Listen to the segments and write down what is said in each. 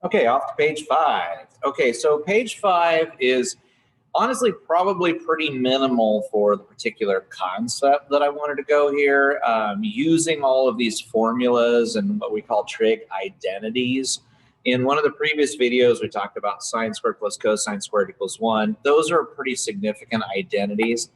Okay, off to page 5. Okay, so page 5 is honestly probably pretty minimal for the particular concept that I wanted to go here, using all of these formulas and what we call trig identities. In one of the previous videos, we talked about sine squared plus cosine squared equals 1. Those are pretty significant identities,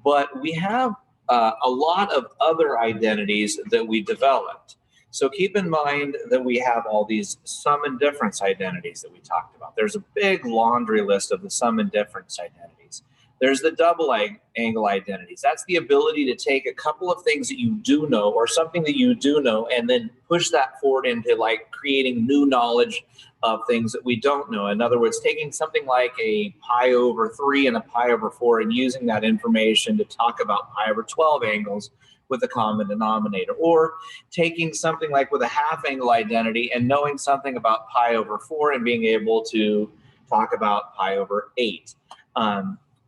but we have a lot of other identities that we developed. So keep in mind that we have all these sum and difference identities that we talked about. There's a big laundry list of the sum and difference identities. There's the double angle identities. That's the ability to take a couple of things that you do know or something that you do know and then push that forward into like creating new knowledge of things that we don't know. In other words, taking something like a pi over 3 and a pi over 4 and using that information to talk about pi over 12 angles with a common denominator, or taking something like with a half angle identity and knowing something about pi over 4 and being able to talk about pi over 8.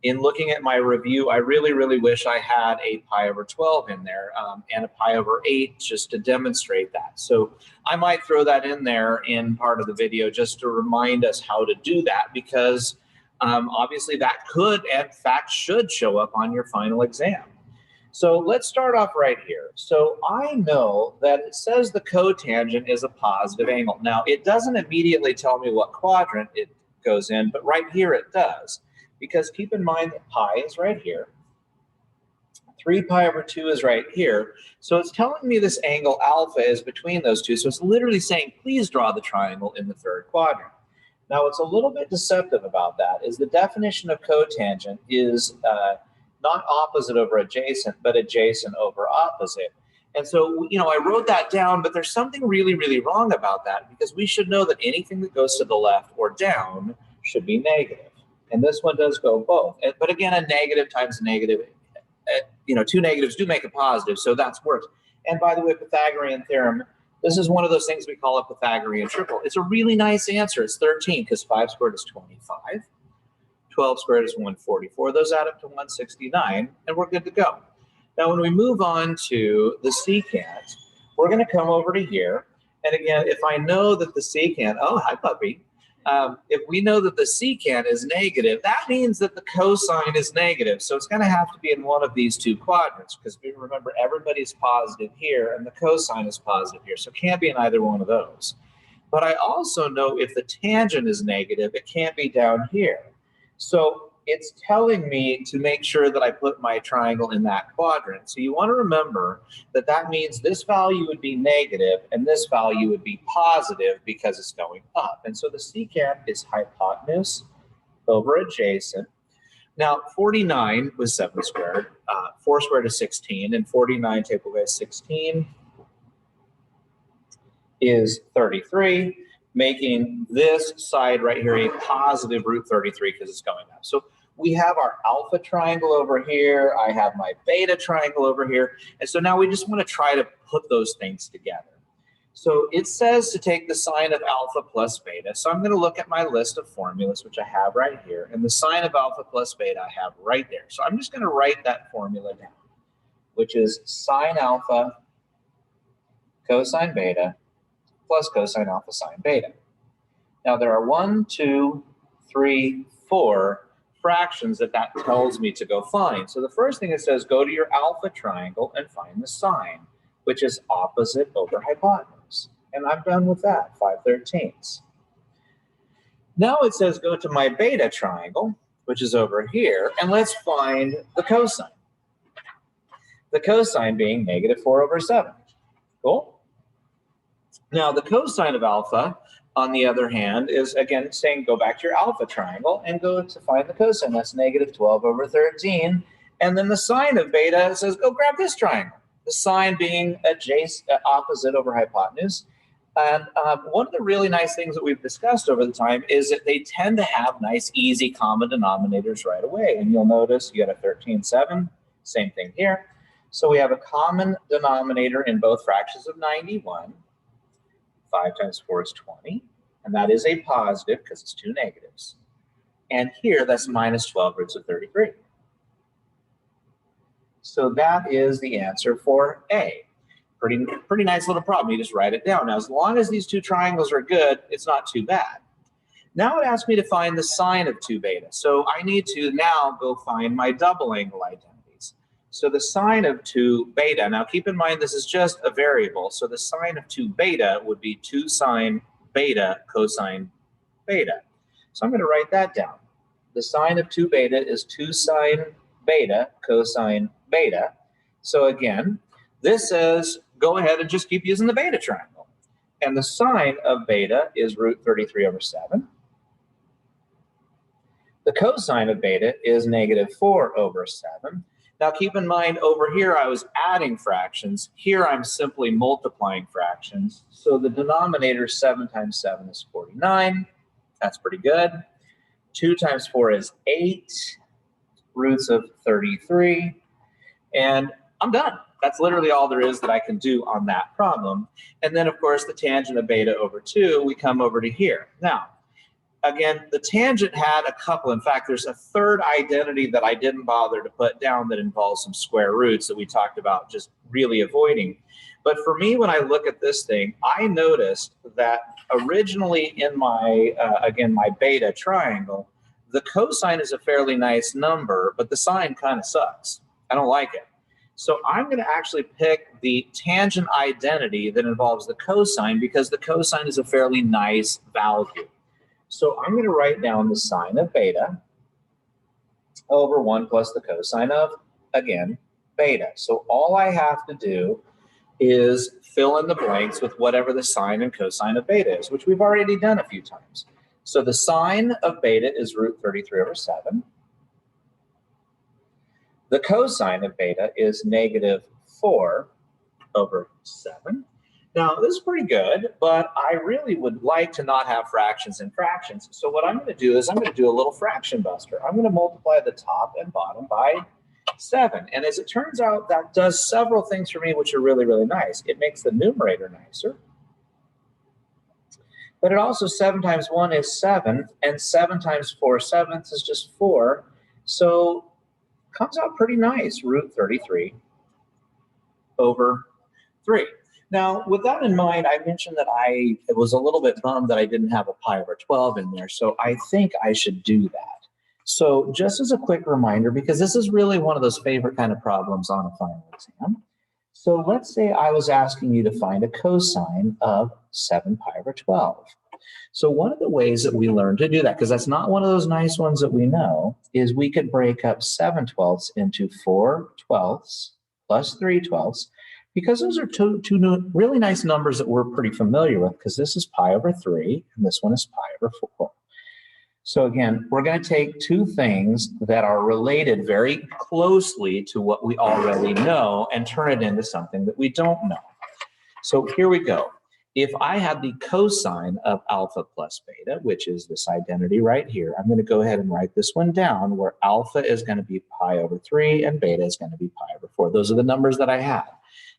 In looking at my review, I really wish I had a pi over 12 in there and a pi over 8 just to demonstrate that. So I might throw that in there in part of the video just to remind us how to do that, because obviously that could and in fact should show up on your final exam. So let's start off right here. So I know that it says the cotangent is a positive angle. Now, it doesn't immediately tell me what quadrant it goes in, but right here it does. Because keep in mind that pi is right here. 3 pi over 2 is right here. So it's telling me this angle alpha is between those two. So it's literally saying, please draw the triangle in the third quadrant. Now, what's a little bit deceptive about that is the definition of cotangent is not opposite over adjacent, but adjacent over opposite. And so, I wrote that down, but there's something really wrong about that, because we should know that anything that goes to the left or down should be negative. And this one does go both. But again, a negative times a negative, two negatives do make a positive, so that's works. And by the way, Pythagorean Theorem, this is one of those things we call a Pythagorean triple. It's a really nice answer. It's 13, because 5 squared is 25. 12 squared is 144. Those add up to 169, and we're good to go. Now, when we move on to the secant, we're going to come over to here. And again, if I know that the secant, oh, hi, puppy. If we know that the secant is negative, that means that the cosine is negative. So it's going to have to be in one of these two quadrants, because remember, everybody's positive here, and the cosine is positive here. So it can't be in either one of those. But I also know if the tangent is negative, it can't be down here. So it's telling me to make sure that I put my triangle in that quadrant. So you want to remember that that means this value would be negative and this value would be positive because it's going up. And so the secant is hypotenuse over adjacent. Now, 49 was 7 squared. 4 squared is 16, and 49 take away 16 is 33. Making this side right here a positive root 33 because it's going up. So we have our alpha triangle over here. I have my beta triangle over here. And so now we just want to try to put those things together. So it says to take the sine of alpha plus beta. So I'm going to look at my list of formulas, which I have right here. And the sine of alpha plus beta I have right there. So I'm just going to write that formula down, which is sine alpha cosine beta plus cosine alpha sine beta. Now there are 1, 2, 3, 4 fractions that tells me to go find. So the first thing it says, go to your alpha triangle and find the sine, which is opposite over hypotenuse. And I'm done with that, 5/13. Now it says, go to my beta triangle, which is over here, and let's find the cosine. The cosine being -4/7. Cool? Now, the cosine of alpha, on the other hand, is, again, saying go back to your alpha triangle and go to find the cosine. That's -12/13. And then the sine of beta says go grab this triangle, the sine being opposite over hypotenuse. And one of the really nice things that we've discussed over the time is that they tend to have nice, easy common denominators right away. And you'll notice you got a 13/7, same thing here. So we have a common denominator in both fractions of 91. 5 times 4 is 20, and that is a positive because it's two negatives. And here, that's -12/33. So that is the answer for A. pretty nice little problem. You just write it down. Now, as long as these two triangles are good, it's not too bad. Now it asks me to find the sine of 2 beta. So I need to now go find my double angle identities. So the sine of 2 beta, now keep in mind this is just a variable. So the sine of 2 beta would be 2 sine beta cosine beta. So I'm going to write that down. The sine of 2 beta is 2 sine beta cosine beta. So again, this says go ahead and just keep using the beta triangle. And the sine of beta is root 33 over 7. The cosine of beta is negative 4 over 7. Now keep in mind over here I was adding fractions. Here I'm simply multiplying fractions. So the denominator 7 times 7 is 49. That's pretty good. 2 times 4 is 8. Roots of 33. And I'm done. That's literally all there is that I can do on that problem. And then, of course, the tangent of beta over 2, we come over to here. Now, again, the tangent had a couple. In fact, there's a third identity that I didn't bother to put down that involves some square roots that we talked about just really avoiding. But for me, when I look at this thing, I noticed that originally in my, again, my beta triangle, the cosine is a fairly nice number, but the sine kind of sucks. I don't like it. So I'm going to actually pick the tangent identity that involves the cosine because the cosine is a fairly nice value. So I'm going to write down the sine of beta over 1 plus the cosine of, again, beta. So all I have to do is fill in the blanks with whatever the sine and cosine of beta is, which we've already done a few times. So the sine of beta is root 33 over 7. The cosine of beta is negative 4 over 7. Now, this is pretty good, but I really would like to not have fractions and fractions. So what I'm going to do is I'm going to do a little fraction buster. I'm going to multiply the top and bottom by 7. And as it turns out, that does several things for me which are really, really nice. It makes the numerator nicer. But it also, 7 times 1 is 7, and 7 times 4 sevenths is just 4. So it comes out pretty nice, root 33 over 3. Now, with that in mind, I mentioned that I was a little bit bummed that I didn't have a pi over 12 in there, so I think I should do that. So just as a quick reminder, because this is really one of those favorite kind of problems on a final exam. So let's say I was asking you to find a cosine of 7 pi over 12. So one of the ways that we learn to do that, because that's not one of those nice ones that we know, is we could break up 7 twelfths into 4 twelfths plus 3 twelfths, because those are two really nice numbers that we're pretty familiar with, because this is pi over 3 and this one is pi over 4. So again, we're going to take two things that are related very closely to what we already know and turn it into something that we don't know. So here we go. If I had the cosine of alpha plus beta, which is this identity right here, I'm going to go ahead and write this one down where alpha is going to be pi over 3 and beta is going to be pi over 4. Those are the numbers that I had.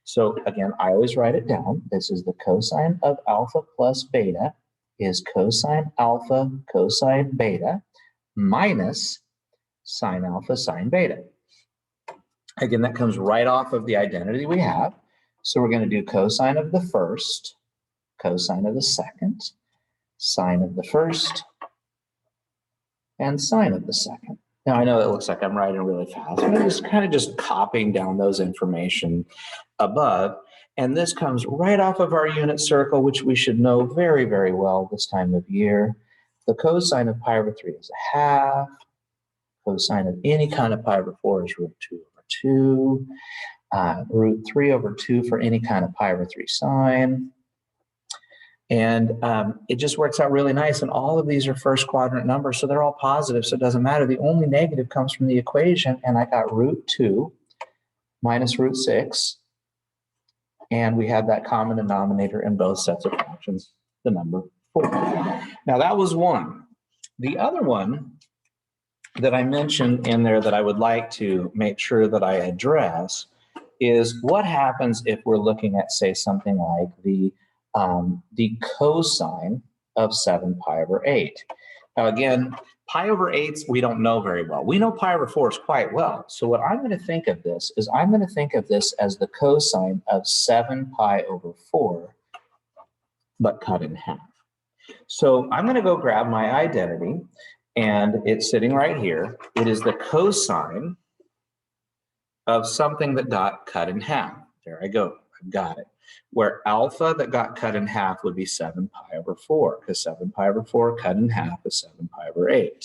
So again, I always write it down. This is the cosine of alpha plus beta is cosine alpha cosine beta minus sine alpha sine beta. Again, that comes right off of the identity we have. So we're going to do cosine of the first, cosine of the second, sine of the first, and sine of the second. Now, I know it looks like I'm writing really fast, but I'm just kind of copying down those information above. And this comes right off of our unit circle, which we should know very, very well this time of year. The cosine of pi over 3 is a half. Cosine of any kind of pi over 4 is root 2 over 2. Root 3 over 2 for any kind of pi over 3 sine. And it just works out really nice. And all of these are first quadrant numbers, so they're all positive, so it doesn't matter. The only negative comes from the equation, and I got root 2 minus root 6. And we have that common denominator in both sets of fractions, the number 4. Now, that was one. The other one that I mentioned in there that I would like to make sure that I address is what happens if we're looking at, say, something like the cosine of 7 pi over 8. Now, again, Pi over 8s, we don't know very well. We know pi over 4s quite well. So what I'm going to think of this is I'm going to think of this as the cosine of 7 pi over 4, but cut in half. So I'm going to go grab my identity, and it's sitting right here. It is the cosine of something that got cut in half. There I go. I've got it. Where alpha that got cut in half would be 7 pi over 4, because 7 pi over 4 cut in half is 7 pi over 8.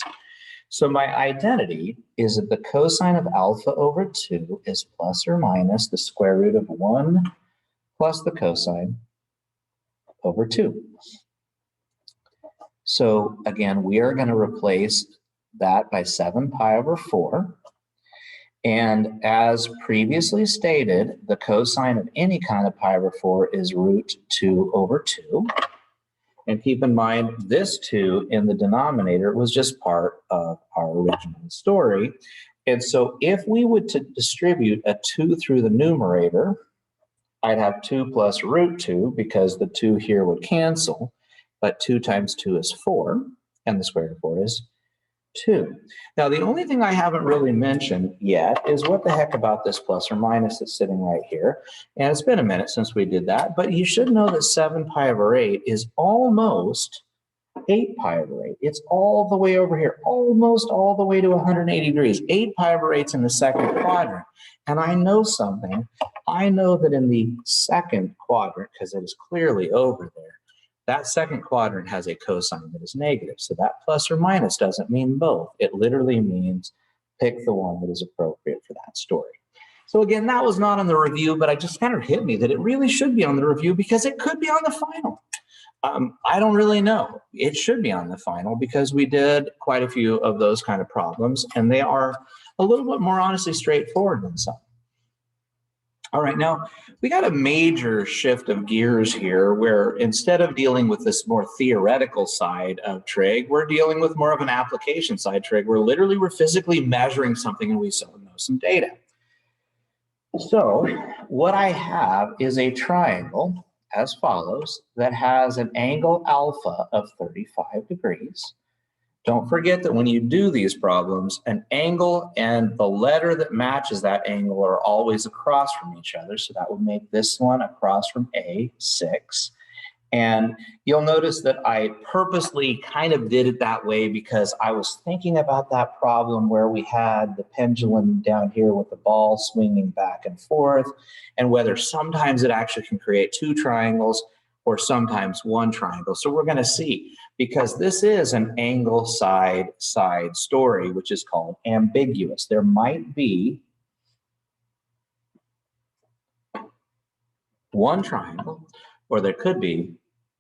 So my identity is that the cosine of alpha over 2 is plus or minus the square root of 1 plus the cosine over 2. So again, we are going to replace that by 7 pi over 4. And as previously stated, the cosine of any kind of pi over 4 is root 2 over 2. And keep in mind, this 2 in the denominator was just part of our original story. And so if we would to distribute a 2 through the numerator, I'd have 2 plus root 2, because the 2 here would cancel. But 2 times 2 is 4, and the square root of 4 is 2. Now, the only thing I haven't really mentioned yet is what the heck about this plus or minus that's sitting right here. And it's been a minute since we did that, but you should know that 7 pi over 8 is almost 8 pi over 8. It's all the way over here, almost all the way to 180 degrees. 8 pi over 8 is in the second quadrant. And I know something. I know that in the second quadrant, because it is clearly over there, that second quadrant has a cosine that is negative. So that plus or minus doesn't mean both. It literally means pick the one that is appropriate for that story. So again, that was not on the review, but it just kind of hit me that it really should be on the review because it could be on the final. I don't really know. It should be on the final because we did quite a few of those kind of problems, and they are a little bit more honestly straightforward than some. All right, now we got a major shift of gears here where instead of dealing with this more theoretical side of trig, we're dealing with more of an application side trig where literally we're physically measuring something and we still know some data. So what I have is a triangle as follows that has an angle alpha of 35 degrees. Don't forget that when you do these problems, an angle and the letter that matches that angle are always across from each other. So that would make this one across from A, 6. And you'll notice that I purposely kind of did it that way because I was thinking about that problem where we had the pendulum down here with the ball swinging back and forth, and whether sometimes it actually can create 2 triangles or sometimes 1 triangle. So we're going to see, because this is an angle side story, which is called ambiguous. There might be 1 triangle, or there could be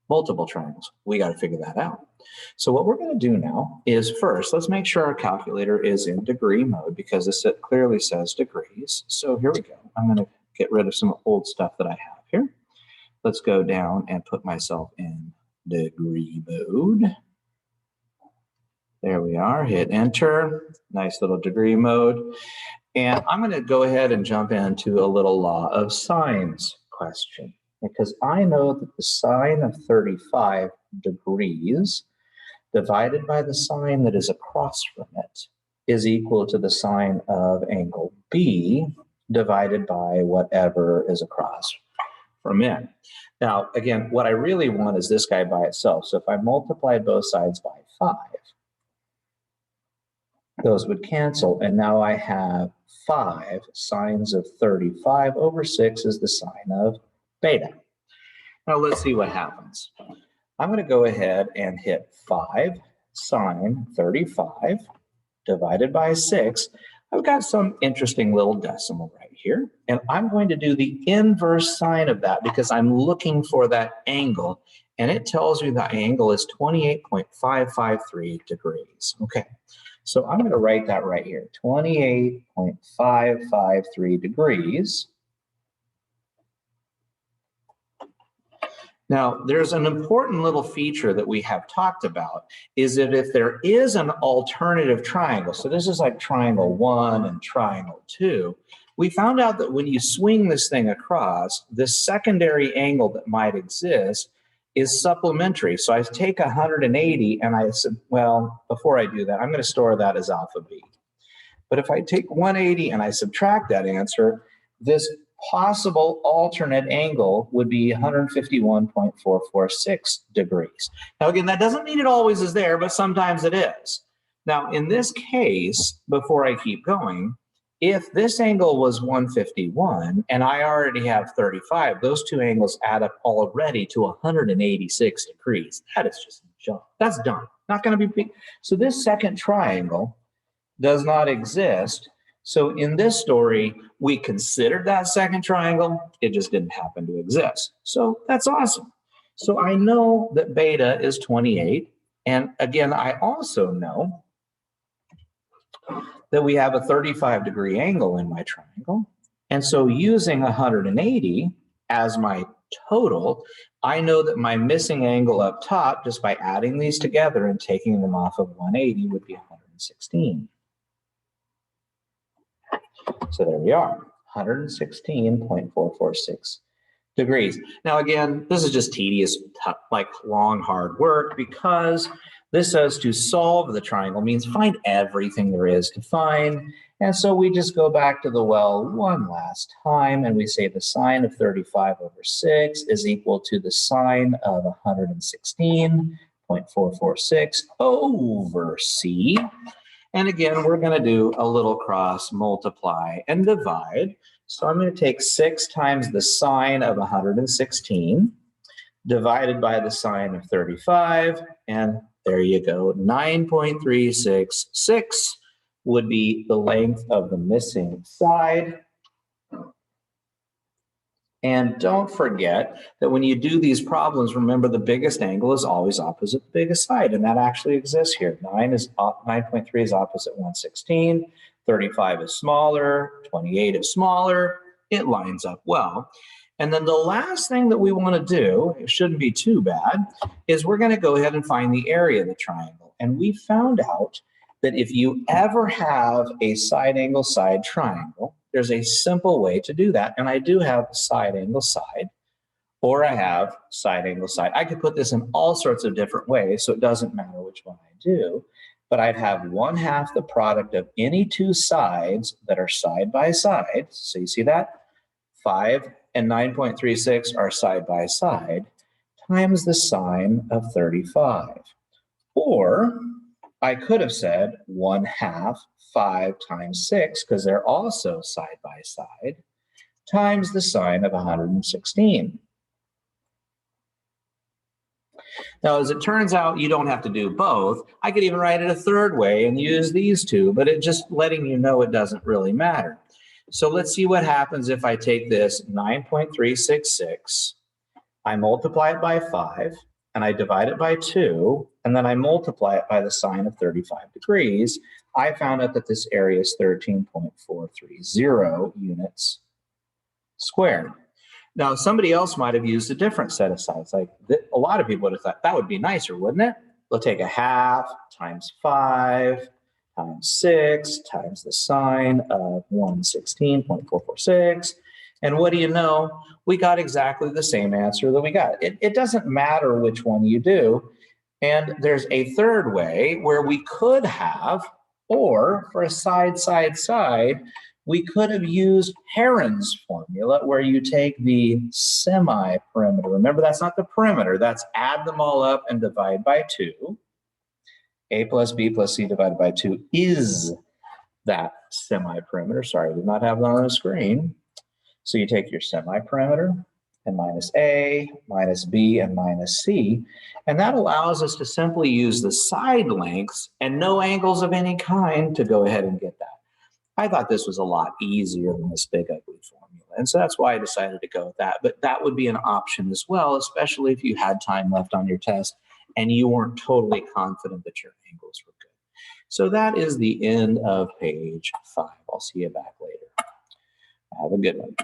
multiple triangles. We got to figure that out. So what we're going to do now is first, let's make sure our calculator is in degree mode because this clearly says degrees. So here we go. I'm going to get rid of some old stuff that I have here. Let's go down and put myself in degree mode. There we are, hit enter, nice little degree mode. And I'm gonna go ahead and jump into a little law of sines question because I know that the sine of 35 degrees divided by the sine that is across from it is equal to the sine of angle B divided by whatever is across from it. Now, again, what I really want is this guy by itself. So if I multiply both sides by 5, those would cancel. And now I have 5 sines of 35 over 6 is the sine of beta. Now let's see what happens. I'm going to go ahead and hit 5 sine 35 divided by 6. I've got some interesting little decimal right here, and I'm going to do the inverse sine of that because I'm looking for that angle, and it tells you the angle is 28.553 degrees. Okay, so I'm going to write that right here, 28.553 degrees. Now, there's an important little feature that we have talked about is that if there is an alternative triangle, so this is like triangle 1 and triangle 2, we found out that when you swing this thing across, this secondary angle that might exist is supplementary. So I take 180 and I said, well, before I do that, I'm going to store that as alpha b. But if I take 180 and I subtract that answer, this possible alternate angle would be 151.446 degrees. Now, again, that doesn't mean it always is there, but sometimes it is. Now, in this case, before I keep going, if this angle was 151 and I already have 35, those two angles add up already to 186 degrees. That is just junk. That's done. Not going to be big. So this second triangle does not exist. So in this story, we considered that second triangle. It just didn't happen to exist. So that's awesome. So I know that beta is 28. And again, I also know that we have a 35-degree angle in my triangle. And so using 180 as my total, I know that my missing angle up top, just by adding these together and taking them off of 180, would be 116. So there we are, 116.446 degrees. Now again, this is just tedious, like long, hard work, because this says to solve the triangle means find everything there is to find. And so we just go back to the well one last time, and we say the sine of 35 over 6 is equal to the sine of 116.446 over c. And again, we're going to do a little cross multiply and divide. So I'm going to take 6 times the sine of 116 divided by the sine of 35, and there you go. 9.366 would be the length of the missing side. And don't forget that when you do these problems, remember the biggest angle is always opposite the biggest side, and that actually exists here. 9.3 is opposite 116, 35 is smaller, 28 is smaller. It lines up well. And then the last thing that we want to do, it shouldn't be too bad, is we're going to go ahead and find the area of the triangle. And we found out that if you ever have a side angle side triangle, there's a simple way to do that. And I do have side angle side, or I have side angle side. I could put this in all sorts of different ways, so it doesn't matter which one I do. But I'd have 1/2 the product of any two sides that are side by side. So you see that? 5 and 9.36 are side by side, times the sine of 35. Or I could have said 1/2 5 times 6, because they're also side by side, times the sine of 116. Now, as it turns out, you don't have to do both. I could even write it a third way and use these two, but it just letting you know it doesn't really matter. So let's see what happens if I take this 9.366, I multiply it by 5, and I divide it by 2, and then I multiply it by the sine of 35 degrees. I found out that this area is 13.430 units squared. Now, somebody else might have used a different set of sides. Like a lot of people would have thought that would be nicer, wouldn't it? They'll take 1/2 times 5 times 6 times the sine of 116.446. And what do you know? We got exactly the same answer that we got. It doesn't matter which one you do. And there's a third way where we could have, or for a side, we could have used Heron's formula, where you take the semi-perimeter. Remember, that's not the perimeter. That's add them all up and divide by 2. A plus B plus C divided by 2 is that semi-perimeter. Sorry, I did not have that on the screen. So you take your semi-perimeter and minus A, minus B, and minus C. And that allows us to simply use the side lengths and no angles of any kind to go ahead and get that. I thought this was a lot easier than this big ugly formula. And so that's why I decided to go with that. But that would be an option as well, especially if you had time left on your test and you weren't totally confident that your angles were good. So that is the end of page 5. I'll see you back later. Have a good one.